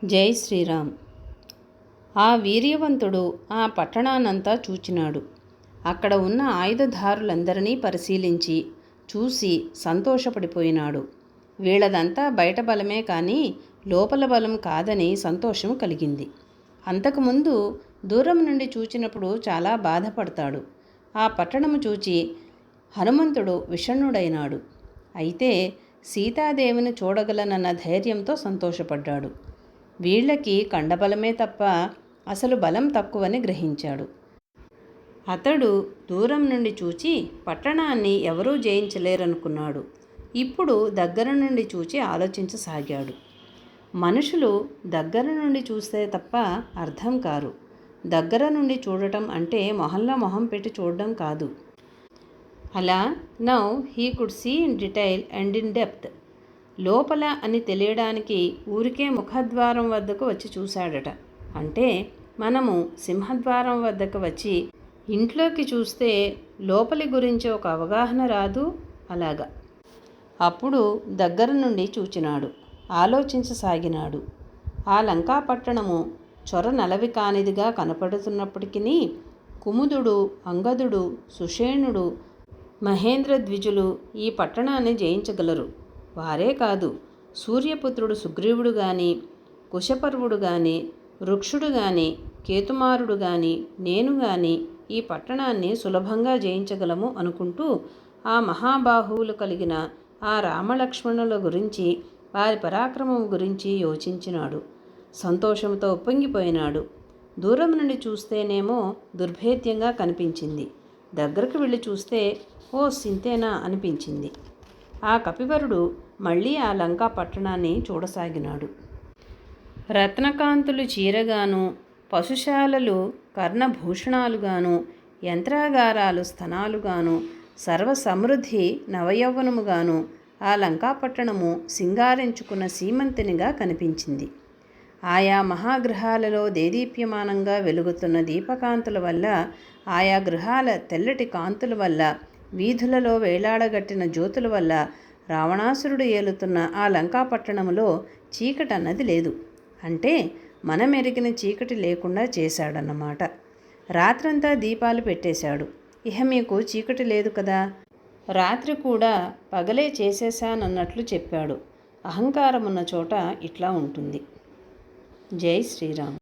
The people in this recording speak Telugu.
జై శ్రీరామ్. ఆ వీర్యవంతుడు ఆ పట్టణాన్నంతా చూచినాడు. అక్కడ ఉన్న ఆయుధదారులందరినీ పరిశీలించి చూసి సంతోషపడిపోయినాడు. వీళ్ళదంతా బయట బలమే కానీ లోపల బలం కాదని సంతోషం కలిగింది. అంతకుముందు దూరం నుండి చూచినప్పుడు చాలా బాధపడతాడు. ఆ పట్టణము చూచి హనుమంతుడు విషణ్ణుడైనాడు. అయితే సీతాదేవిని చూడగలనన్న ధైర్యంతో సంతోషపడ్డాడు. వీళ్ళకి కండబలమే తప్ప అసలు బలం తక్కువని గ్రహించాడు. అతడు దూరం నుండి చూచి పట్టణాన్ని ఎవరూ జయించలేరనుకున్నాడు. ఇప్పుడు దగ్గర నుండి చూచి ఆలోచించసాగాడు. మనుషులు దగ్గర నుండి చూస్తే తప్ప అర్థం కారు. దగ్గర నుండి చూడటం అంటే మొహంలో మొహం పెట్టి చూడడం కాదు. అలా now he could see in detail and in depth. లోపల అని తెలియడానికి ఊరికే ముఖద్వారం వద్దకు వచ్చి చూశాడట. అంటే మనము సింహద్వారం వద్దకు వచ్చి ఇంట్లోకి చూస్తే లోపలి గురించి ఒక అవగాహన రాదు, అలాగా. అప్పుడు దగ్గర నుండి చూచినాడు, ఆలోచించసాగినాడు. ఆ లంకాపట్టణము చొర నలవి కానిదిగా కనపడుతున్నప్పటికీ కుముదుడు, అంగదుడు, సుషేణుడు, మహేంద్రద్విజులు ఈ పట్టణాన్ని జయించగలరు. వారే కాదు, సూర్యపుత్రుడు సుగ్రీవుడు గాని, కుశపర్వుడు గాని, వృక్షుడు గాని, కేతుమారుడు గాని, నేను గాని ఈ పట్టణాన్ని సులభంగా జయించగలము అనుకుంటూ ఆ మహాబాహువులు కలిగిన ఆ రామలక్ష్మణుల గురించి, వారి పరాక్రమం గురించి యోచించినాడు. సంతోషంతో ఉప్పొంగిపోయినాడు. దూరం నుండి చూస్తేనేమో దుర్భేద్యంగా కనిపించింది. దగ్గరకు వెళ్ళి చూస్తే ఓ సింతేనా అనిపించింది. ఆ కపివరుడు మళ్ళీ ఆ లంకా పట్టణాన్ని చూడసాగినాడు. రత్నకాంతులు చీరగాను, పశుశాలలు కర్ణభూషణాలుగాను, యంత్రాగారాలు స్థనాలుగాను, సర్వసమృద్ధి నవయౌవనముగాను ఆ లంకాపట్టణము సింగారించుకున్న సీమంతినిగా కనిపించింది. ఆయా మహాగృహాలలో దేదీప్యమానంగా వెలుగుతున్న దీపకాంతుల వల్ల, ఆయా గృహాల తెల్లటి కాంతుల వల్ల, వీధులలో వేలాడగట్టిన జ్యోతుల వల్ల రావణాసురుడు ఏలుతున్న ఆ లంకాపట్టణములో చీకటన్నది లేదు. అంటే మనమెరిగిన చీకటి లేకుండా చేశాడన్నమాట. రాత్రంతా దీపాలు పెట్టేశాడు. ఇహ మీకు చీకటి లేదు కదా, రాత్రి కూడా పగలే చేసేశానన్నట్లు చెప్పాడు. అహంకారమున్న చోట ఇట్లా ఉంటుంది. జై శ్రీరామ్.